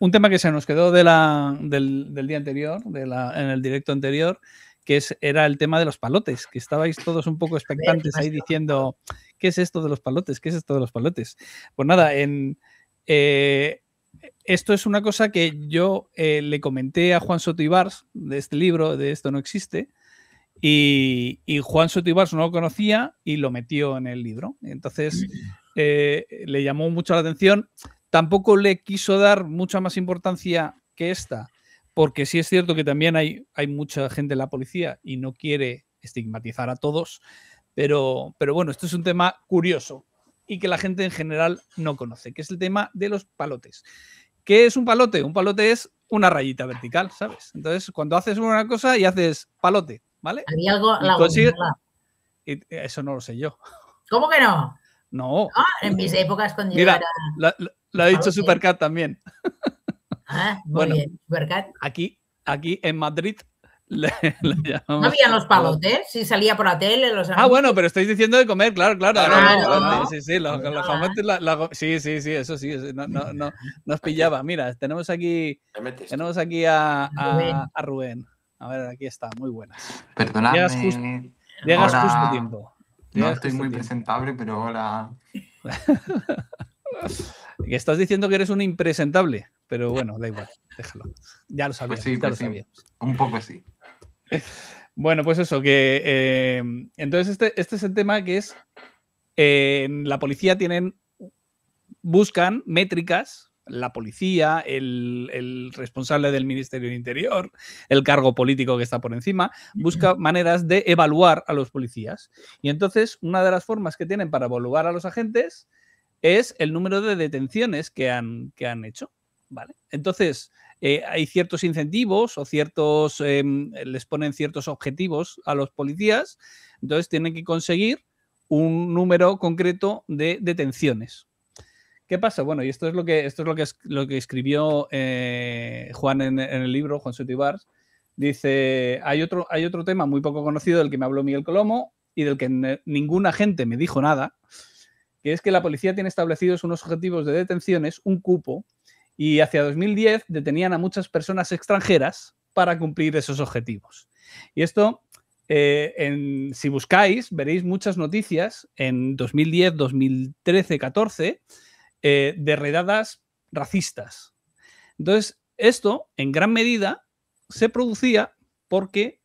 Un tema que se nos quedó del día anterior, en el directo anterior, que era el tema de los palotes, que estabais todos un poco expectantes ahí diciendo, ¿qué es esto de los palotes? ¿Qué es esto de los palotes? Pues nada, esto es una cosa que yo le comenté a Juan Soto Ibars de este libro, de Esto no existe, y Juan Soto Ibars no lo conocía y lo metió en el libro. Entonces le llamó mucho la atención. Tampoco le quiso dar mucha más importancia que esta, porque sí es cierto que también hay mucha gente en la policía y no quiere estigmatizar a todos, pero bueno, esto es un tema curioso y que la gente en general no conoce, que es el tema de los palotes. ¿Qué es un palote? Un palote es una rayita vertical, ¿sabes? Entonces, cuando haces una cosa y haces palote, ¿vale? Había algo la gominola. Eso no lo sé yo. ¿Cómo que no? No. En mis épocas cuando Mira, yo era... lo ha dicho Supercat también. Muy bien, Supercat. Aquí en Madrid le llamamos. ¿No habían los palotes? Si salía por la tele, los anuncios. Bueno, pero estáis diciendo de comer, claro. No. Sí, los jamones, sí, eso sí, no os pillaba. Mira, tenemos aquí a Rubén. A ver, aquí está, muy buenas. Perdonadme. Llegas justo a tiempo. No estoy muy presentable, pero hola. Que estás diciendo que eres un impresentable, pero bueno, da igual, déjalo. Ya lo sabíamos. Pues sí. Un poco sí. Bueno, pues eso, que entonces este es el tema que es en la policía buscan métricas, la policía, el responsable del Ministerio del Interior, el cargo político que está por encima, busca maneras de evaluar a los policías. Y entonces una de las formas que tienen para evaluar a los agentes es el número de detenciones que han hecho, ¿vale? Entonces, hay ciertos incentivos o les ponen ciertos objetivos a los policías, entonces tienen que conseguir un número concreto de detenciones. ¿Qué pasa? Bueno, y esto es lo que escribió Juan en el libro, Juan Soto Ibars. Dice, hay otro tema muy poco conocido del que me habló Miguel Colomo y del que ningún agente me dijo nada, que es que la policía tiene establecidos unos objetivos de detenciones, un cupo, y hacia 2010 detenían a muchas personas extranjeras para cumplir esos objetivos. Y esto, si buscáis, veréis muchas noticias en 2010, 2013, 14, de redadas racistas. Entonces, esto, en gran medida, se producía porque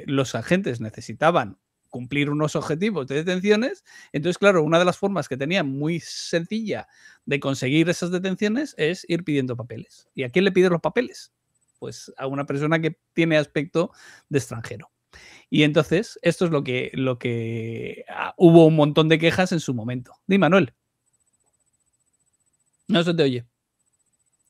los agentes necesitaban cumplir unos objetivos de detenciones. Entonces, claro, una de las formas que tenía muy sencilla de conseguir esas detenciones es ir pidiendo papeles. ¿Y a quién le piden los papeles? Pues a una persona que tiene aspecto de extranjero. Y entonces, esto es lo que hubo un montón de quejas en su momento. Di, Manuel. No se te oye.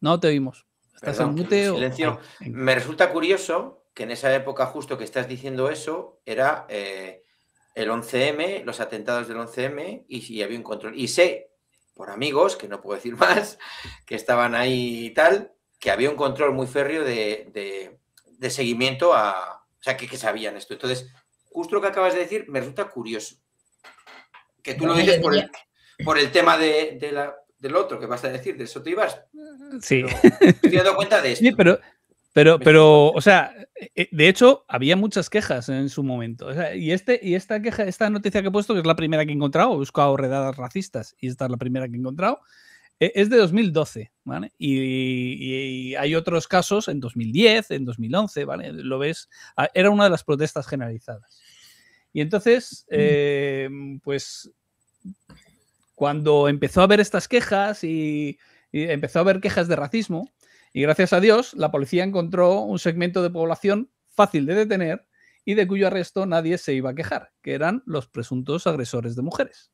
No te oímos. ¿Estás en mute o...? Silencio. Me resulta curioso que en esa época justo que estás diciendo eso era el 11M, los atentados del 11M y había un control. Y sé, por amigos, que no puedo decir más, que estaban ahí y tal, que había un control muy férreo de seguimiento a... O sea, que sabían esto. Entonces, justo lo que acabas de decir me resulta curioso. Que tú lo dices por el tema del otro que vas a decir, del Soto Ibars. Sí. Me he dado cuenta de esto. Sí, pero, o sea, de hecho, había muchas quejas en su momento. O sea, y esta queja, esta noticia que he puesto, que es la primera que he encontrado, he buscado redadas racistas y esta es la primera que he encontrado, es de 2012, ¿vale? Y hay otros casos en 2010, en 2011, ¿vale? Lo ves, era una de las protestas generalizadas. Y entonces, pues, cuando empezó a haber estas quejas y empezó a haber quejas de racismo, y gracias a Dios, la policía encontró un segmento de población fácil de detener y de cuyo arresto nadie se iba a quejar, que eran los presuntos agresores de mujeres.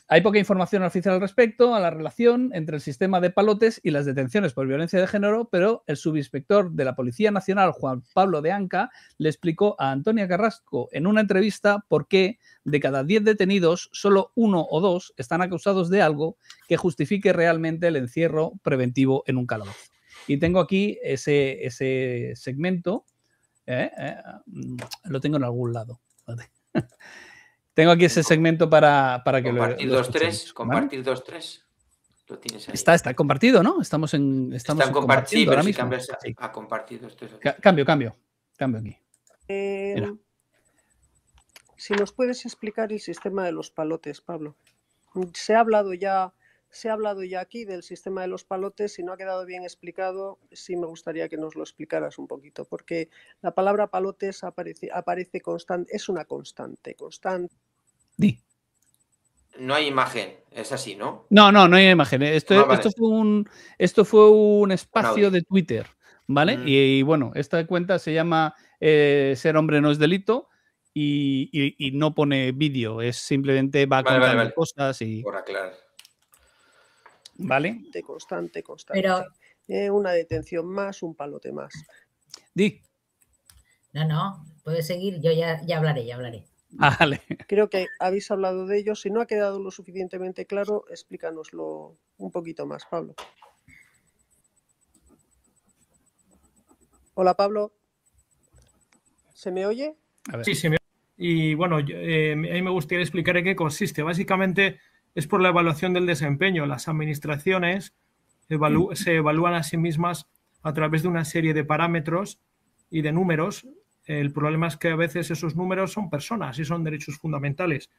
Hay poca información oficial al respecto a la relación entre el sistema de palotes y las detenciones por violencia de género, pero el subinspector de la Policía Nacional, Juan Pablo de Anca, le explicó a Antonia Carrasco en una entrevista por qué de cada 10 detenidos, solo 1 o 2 están acusados de algo que justifique realmente el encierro preventivo en un calabozo. Y tengo aquí ese segmento, lo tengo en algún lado. Tengo aquí ese segmento para que compartir lo 2-3, compartir 2-3. Lo tienes ahí. Está compartido, ¿no? Estamos compartiendo ahora si mismo. cambias a compartir 2-3. Cambio aquí. Si nos puedes explicar el sistema de los palotes, Pablo. Se ha hablado ya aquí del sistema de los palotes y no ha quedado bien explicado. Sí me gustaría que nos lo explicaras un poquito, porque la palabra palotes aparece constante, es una constante. Di. No hay imagen, es así, ¿no? No hay imagen. Esto fue un espacio de Twitter, ¿vale? Y bueno, esta cuenta se llama Ser hombre no es delito y no pone vídeo, es simplemente va contando cosas y... Por aclarar. ¿Vale? Constante. Pero... una detención más, un palote más. Di. No, puedes seguir, yo ya hablaré. Vale. Creo que habéis hablado de ello. Si no ha quedado lo suficientemente claro, explícanoslo un poquito más, Pablo. Hola, Pablo. ¿Se me oye? Sí, se me oye. Y bueno, a mí me gustaría explicar en qué consiste. Básicamente es por la evaluación del desempeño. Las administraciones se evalúan a sí mismas a través de una serie de parámetros y de números. El problema es que a veces esos números son personas y son derechos fundamentales.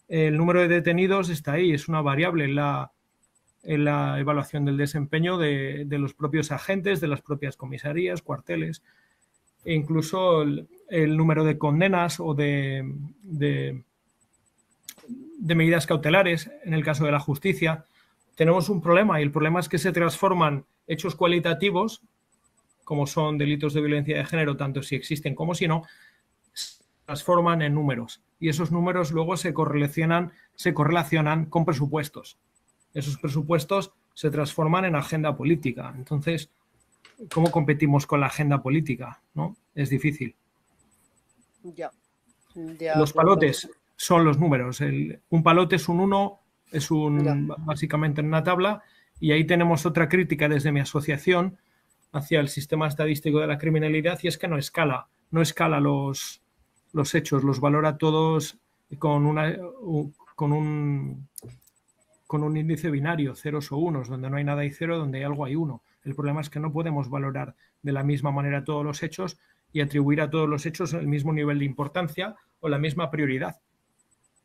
El número de detenidos está ahí, es una variable en la evaluación del desempeño de los propios agentes, de las propias comisarías, cuarteles, e incluso el número de condenas o de medidas cautelares en el caso de la justicia. Tenemos un problema y el problema es que se transforman hechos cualitativos, como son delitos de violencia de género, tanto si existen como si no, se transforman en números. Y esos números luego se correlacionan con presupuestos. Esos presupuestos se transforman en agenda política. Entonces, ¿cómo competimos con la agenda política? ¿No? Es difícil. Ya. Los palotes son los números. Un palote es un 1, básicamente en una tabla, y ahí tenemos otra crítica desde mi asociación hacia el sistema estadístico de la criminalidad, y es que no escala los hechos, los valora todos con un índice binario, ceros o unos, donde no hay nada y cero, donde hay algo hay uno. El problema es que no podemos valorar de la misma manera todos los hechos y atribuir a todos los hechos el mismo nivel de importancia o la misma prioridad.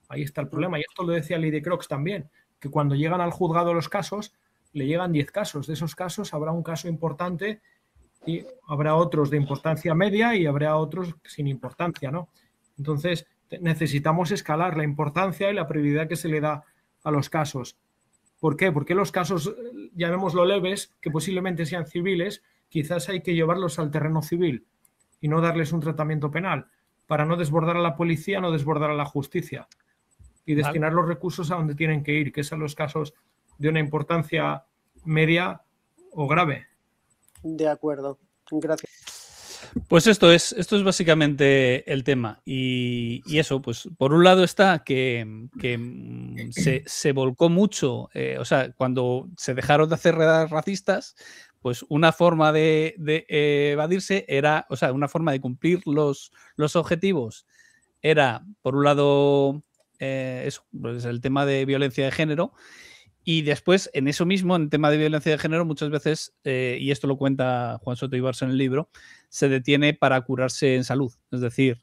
Ahí está el problema, y esto lo decía Lady Crocs también, que cuando llegan al juzgado los casos, le llegan 10 casos. De esos casos habrá un caso importante y habrá otros de importancia media y habrá otros sin importancia, ¿no? Entonces, necesitamos escalar la importancia y la prioridad que se le da a los casos. ¿Por qué? Porque los casos, llamémoslo leves, que posiblemente sean civiles, quizás hay que llevarlos al terreno civil y no darles un tratamiento penal, para no desbordar a la policía, no desbordar a la justicia, y destinar los recursos a donde tienen que ir, que son los casos de una importancia media o grave. De acuerdo, gracias. Pues esto es básicamente el tema. Y eso, pues por un lado está que se volcó mucho, o sea, cuando se dejaron de hacer redadas racistas, pues una forma de evadirse era, o sea, una forma de cumplir los objetivos era, por un lado, eso, pues el tema de violencia de género. Y después, en eso mismo, en el tema de violencia de género, muchas veces, y esto lo cuenta Juan Soto Ibarza en el libro, se detiene para curarse en salud. Es decir,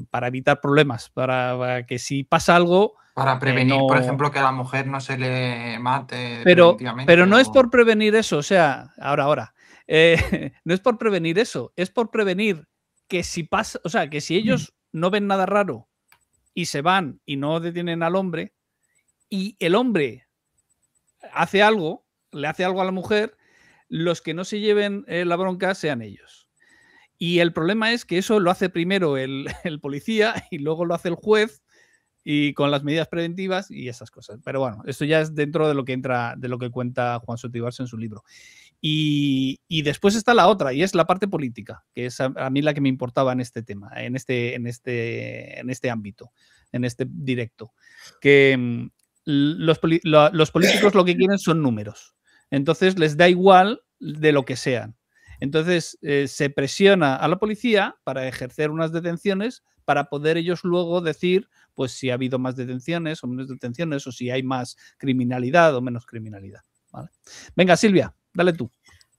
para evitar problemas, para que si pasa algo... Para prevenir, por ejemplo, que a la mujer no se le mate preventivamente. Pero no es por prevenir eso, o sea, ahora. No es por prevenir eso, es por prevenir que si pasa, o sea, que si ellos no ven nada raro y se van y no detienen al hombre, y el hombre hace algo, le hace algo a la mujer, los que no se lleven la bronca sean ellos. Y el problema es que eso lo hace primero el policía y luego lo hace el juez, y con las medidas preventivas y esas cosas. Pero bueno, esto ya es dentro de lo que entra, de lo que cuenta Juan Soto Ibarza en su libro. Y después está la otra, y es la parte política, que es a mí la que me importaba en este tema, en este ámbito, en este directo. Que los políticos lo que quieren son números. Entonces les da igual de lo que sean. Entonces se presiona a la policía para ejercer unas detenciones para poder ellos luego decir pues si ha habido más detenciones o menos detenciones o si hay más criminalidad o menos criminalidad. ¿Vale? Venga, Silvia, dale tú.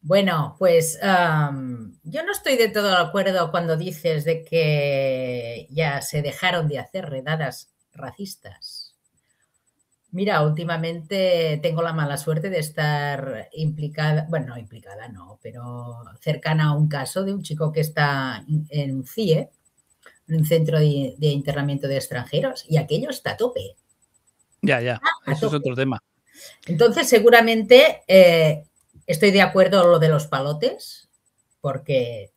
Bueno, pues yo no estoy de todo de acuerdo cuando dices de que ya se dejaron de hacer redadas racistas. Mira, últimamente tengo la mala suerte de estar implicada, bueno, no implicada, no, pero cercana a un caso de un chico que está en un CIE, en un centro de internamiento de extranjeros, y aquello está a tope. Ya, eso es otro tema. Entonces, seguramente estoy de acuerdo en lo de los palotes, porque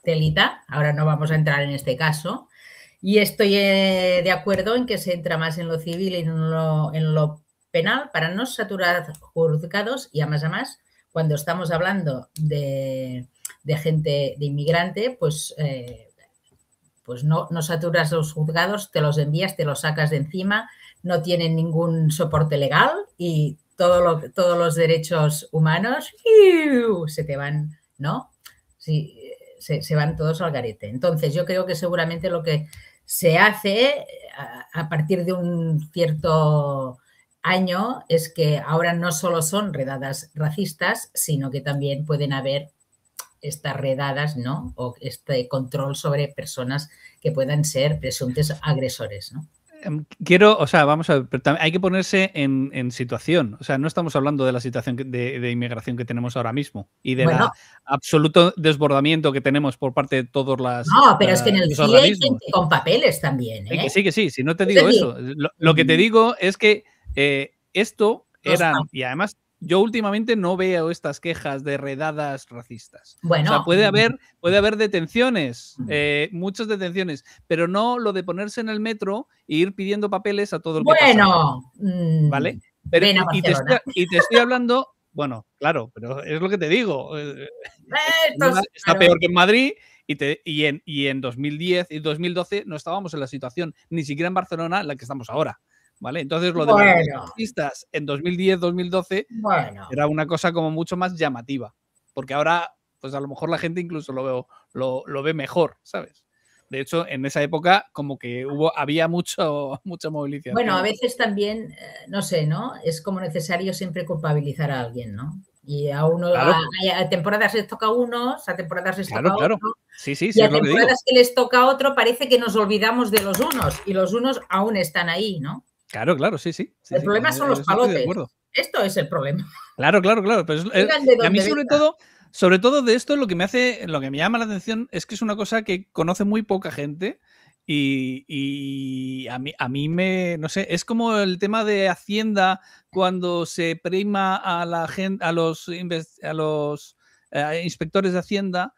telita, ahora no vamos a entrar en este caso, y estoy de acuerdo en que se entra más en lo civil y en lo penal para no saturar juzgados y además, cuando estamos hablando de gente, de inmigrante, pues no saturas los juzgados, te los envías, te los sacas de encima, no tienen ningún soporte legal y todos los derechos humanos se te van, ¿no? Sí, se van todos al garete. Entonces, yo creo que seguramente lo que se hace a partir de un cierto año es que ahora no solo son redadas racistas, sino que también pueden haber estas redadas, ¿no? O este control sobre personas que puedan ser presuntos agresores, ¿no? Vamos a ver, pero hay que ponerse en situación. O sea, no estamos hablando de la situación de inmigración que tenemos ahora mismo y de la absoluto desbordamiento que tenemos por parte de todos las. No, pero es que en el CIE hay gente con papeles también, ¿eh? Que sí, si no te digo eso. Lo que te digo es que esto eran, y además yo últimamente no veo estas quejas de redadas racistas. Bueno, o sea, puede haber detenciones, muchas detenciones, pero no lo de ponerse en el metro e ir pidiendo papeles a todo el que pasa. ¿Vale? Pero, y te estoy hablando, bueno, claro, pero es lo que te digo. Está peor que en Madrid y en 2010 y 2012 no estábamos en la situación, ni siquiera en Barcelona, en la que estamos ahora. ¿Vale? Entonces, lo de los racistas en 2010-2012 era una cosa como mucho más llamativa. Porque ahora, pues a lo mejor la gente incluso lo ve mejor, ¿sabes? De hecho, en esa época como que había mucha movilización. Bueno, a veces también, no sé, ¿no? Es como necesario siempre culpabilizar a alguien, ¿no? Y a uno, claro. a temporadas les toca a unos, a temporadas les toca a otro. Sí, y a temporadas que les toca a otro parece que nos olvidamos de los unos y los unos aún están ahí, ¿no? Claro, sí. El problema son los palotes. Esto es el problema. Claro. Pero a mí sobre todo de esto lo que me llama la atención es que es una cosa que conoce muy poca gente y a mí me, no sé, es como el tema de Hacienda cuando se prima a la gente, a los inspectores de Hacienda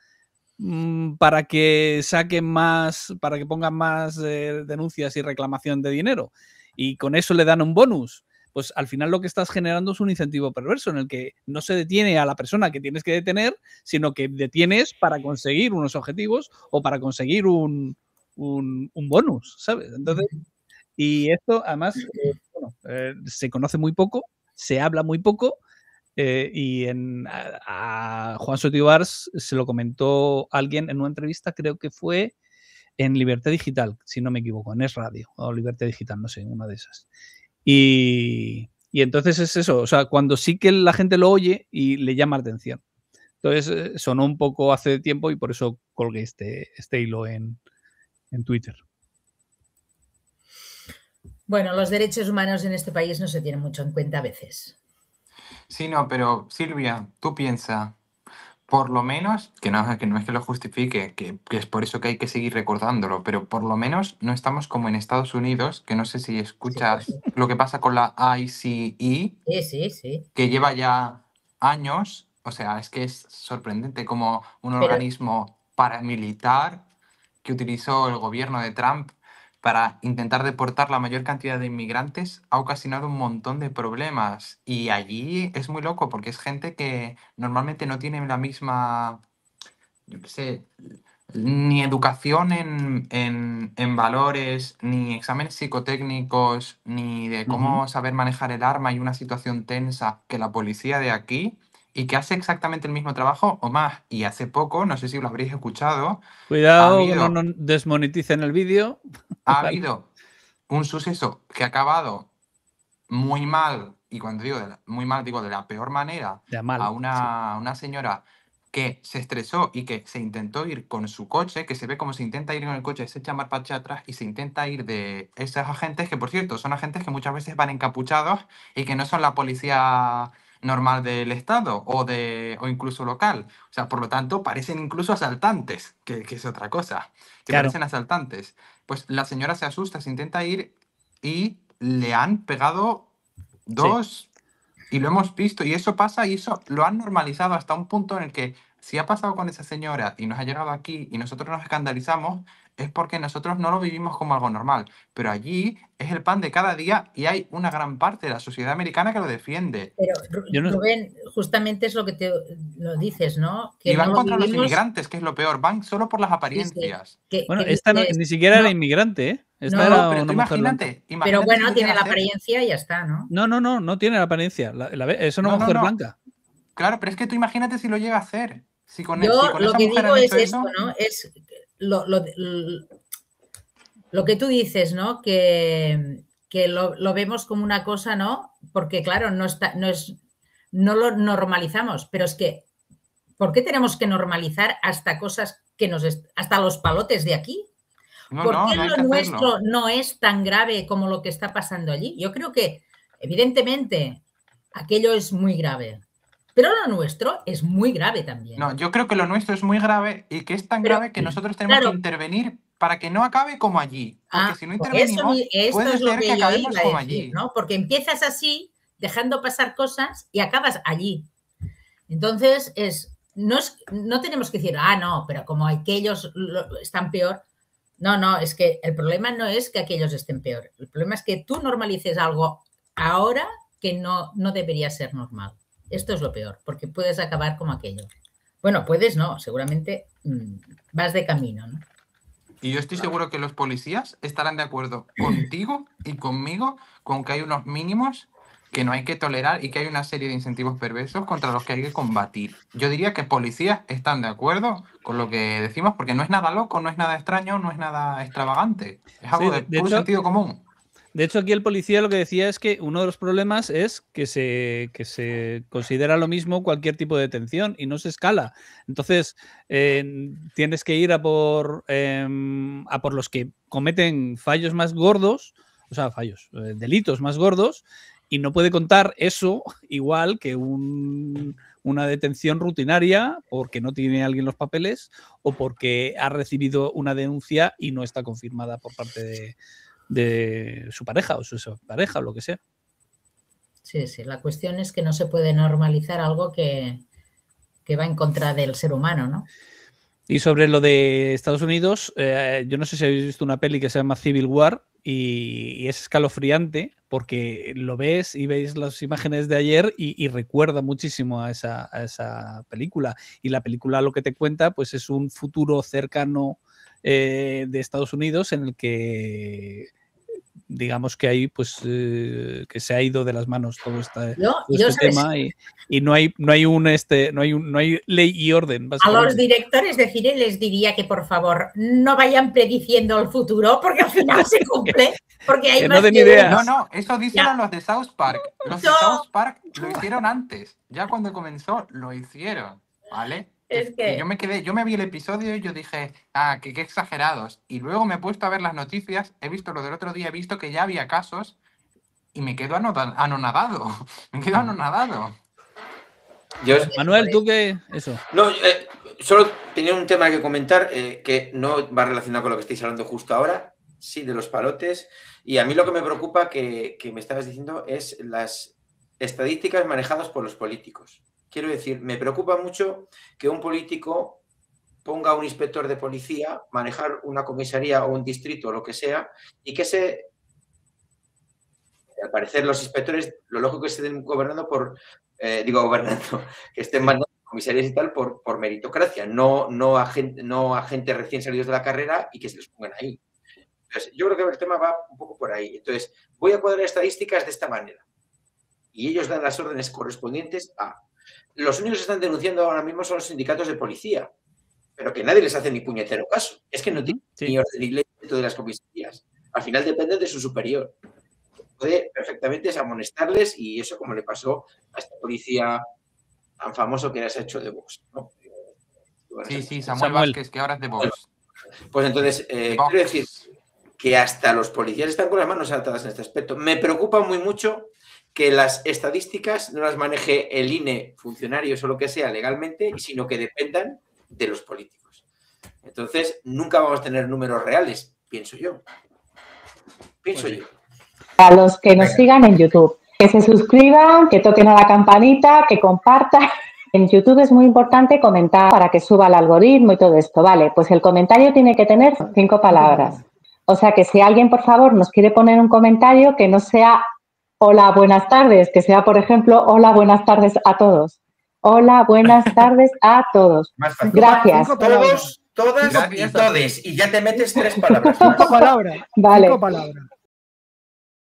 para que saquen más, para que pongan más denuncias y reclamación de dinero. Y con eso le dan un bonus, pues al final lo que estás generando es un incentivo perverso en el que no se detiene a la persona que tienes que detener, sino que detienes para conseguir unos objetivos o para conseguir un bonus, ¿sabes? Entonces, y esto además se conoce muy poco, se habla muy poco y a Juan Soto Ibars se lo comentó alguien en una entrevista, creo que fue en Libertad Digital, si no me equivoco, en Es Radio o Libertad Digital, no sé, una de esas. Y entonces es eso, o sea, cuando sí que la gente lo oye y le llama la atención. Entonces sonó un poco hace tiempo y por eso colgué este hilo en Twitter. Bueno, los derechos humanos en este país no se tienen mucho en cuenta a veces. Sí, no, pero Silvia, tú piensas, por lo menos, que no es que lo justifique, que es por eso que hay que seguir recordándolo, pero por lo menos no estamos como en Estados Unidos, que no sé si escuchas lo que pasa con la ICE, sí. Que lleva ya años, o sea, es que es sorprendente como un organismo paramilitar que utilizó el gobierno de Trump para intentar deportar la mayor cantidad de inmigrantes ha ocasionado un montón de problemas. Y allí es muy loco porque es gente que normalmente no tiene la misma, yo qué sé, ni educación en valores, ni exámenes psicotécnicos, ni de cómo saber manejar el arma y una situación tensa que la policía de aquí. y que hace exactamente el mismo trabajo o más. Y hace poco, no sé si lo habréis escuchado, Cuidado que no nos desmoneticen el vídeo. ha habido un suceso que ha acabado muy mal, y cuando digo muy mal, digo de la peor manera, mal, a una señora que se estresó y que se intentó ir con su coche, que se ve como se intenta ir con el coche, se echa marcha atrás y se intenta ir de esos agentes, que por cierto son agentes que muchas veces van encapuchados y que no son la policía normal del estado o incluso local. O sea, por lo tanto, parecen incluso asaltantes, que es otra cosa, que Claro. parecen asaltantes. Pues la señora se asusta, se intenta ir y le han pegado 2 y lo hemos visto y eso pasa y eso lo han normalizado hasta un punto en el que si ha pasado con esa señora y nos ha llegado aquí y nosotros nos escandalizamos es porque nosotros no lo vivimos como algo normal, pero allí es el pan de cada día y hay una gran parte de la sociedad americana que lo defiende. Pero Rubén, justamente es lo que te lo dices, ¿no? Que y van contra los inmigrantes, que es lo peor, van solo por las apariencias. Sí. Bueno, esta ni siquiera era inmigrante, ¿eh? Esta era pero una imagínate, pero bueno, si tiene la apariencia y ya está, ¿no? No tiene la apariencia. Es una mujer blanca. Claro, pero es que tú imagínate si lo llega a hacer. Si con Yo con lo esa que mujer digo han es hecho esto, eso, ¿no? Es lo que tú dices, ¿no? Que lo vemos como una cosa, ¿no? Porque claro, no lo normalizamos, pero es que ¿por qué tenemos que normalizar hasta cosas que hasta los palotes de aquí? ¿Por qué lo nuestro no es tan grave como lo que está pasando allí? Yo creo que, evidentemente, aquello es muy grave, pero lo nuestro es muy grave también. No, yo creo que lo nuestro es muy grave y que es tan grave que nosotros tenemos que intervenir para que no acabe como allí. Porque si no intervenimos, puede ser que acabemos como allí. ¿no? Porque empiezas así, dejando pasar cosas y acabas allí. Entonces, no tenemos que decir, no, pero como aquellos están peor. No, es que el problema no es que aquellos estén peor. El problema es que tú normalices algo ahora que no debería ser normal. Esto es lo peor, porque puedes acabar como aquello. Bueno, puedes no, seguramente vas de camino, ¿no? Y yo estoy seguro que los policías estarán de acuerdo contigo y conmigo con que hay unos mínimos que no hay que tolerar y que hay una serie de incentivos perversos contra los que hay que combatir. Yo diría que policías están de acuerdo con lo que decimos porque no es nada loco, no es nada extraño, no es nada extravagante. Es algo de puro sentido común. De hecho, aquí el policía lo que decía es que uno de los problemas es que se considera lo mismo cualquier tipo de detención y no se escala. Entonces, tienes que ir a por los que cometen fallos más gordos, o sea, delitos más gordos, y no puede contar eso igual que una detención rutinaria porque no tiene alguien los papeles o porque ha recibido una denuncia y no está confirmada por parte de su pareja o su pareja o lo que sea. Sí, la cuestión es que no se puede normalizar algo que va en contra del ser humano, ¿no? Y sobre lo de Estados Unidos, yo no sé si habéis visto una peli que se llama Civil War y es escalofriante porque lo ves y veis las imágenes de ayer y recuerda muchísimo a esa película. Y la película lo que te cuenta pues es un futuro cercano de Estados Unidos en el que digamos que hay pues que se ha ido de las manos todo este tema y no hay ley y orden. A los directores de cine les diría que por favor no vayan prediciendo el futuro porque al final se cumple. Porque hay no den ideas. No, eso dicen a los de South Park. Los de South Park lo hicieron antes. Ya cuando comenzó lo hicieron, ¿vale? Es que yo me vi el episodio y yo dije, qué exagerados. Y luego me he puesto a ver las noticias, he visto lo del otro día, he visto que ya había casos y me quedo anonadado. Me quedo anonadado. Manuel, ¿tú qué? Eso. No, solo tenía un tema que comentar que no va relacionado con lo que estáis hablando justo ahora, sí, de los palotes. Y a mí lo que me preocupa que me estabas diciendo es las estadísticas manejadas por los políticos. Quiero decir, me preocupa mucho que un político ponga a un inspector de policía manejar una comisaría o un distrito o lo que sea y que al parecer los inspectores, lo lógico es que estén gobernando que estén mandando comisarías y tal por meritocracia, no a gente recién salidos de la carrera y que se les pongan ahí. Entonces, yo creo que el tema va un poco por ahí. Entonces, voy a cuadrar estadísticas de esta manera. Y ellos dan las órdenes correspondientes a... Los únicos que están denunciando ahora mismo son los sindicatos de policía, pero que nadie les hace ni puñetero caso. Es que no tienen ni orden ni ley dentro de las comisarías. Al final dependen de su superior. Puede perfectamente amonestarles y eso como le pasó a este policía tan famoso que era ese hecho de Vox, ¿no? Sí, Samuel Vázquez, que ahora es de Vox. Pues entonces, quiero decir que hasta los policías están con las manos atadas en este aspecto. Me preocupa muy mucho que las estadísticas no las maneje el INE, funcionarios o lo que sea legalmente, sino que dependan de los políticos. Entonces, nunca vamos a tener números reales, pienso yo. A los que nos sigan en YouTube, que se suscriban, que toquen a la campanita, que compartan. En YouTube es muy importante comentar para que suba el algoritmo y todo esto. Vale, pues el comentario tiene que tener 5 palabras. O sea que si alguien, por favor, nos quiere poner un comentario que no sea hola, buenas tardes, que sea, por ejemplo, hola, buenas tardes a todos. Hola, buenas tardes a todos. Gracias. Todos, todas y todes. Y ya te metes 3 palabras. 5 palabras. Vale. 5 palabras.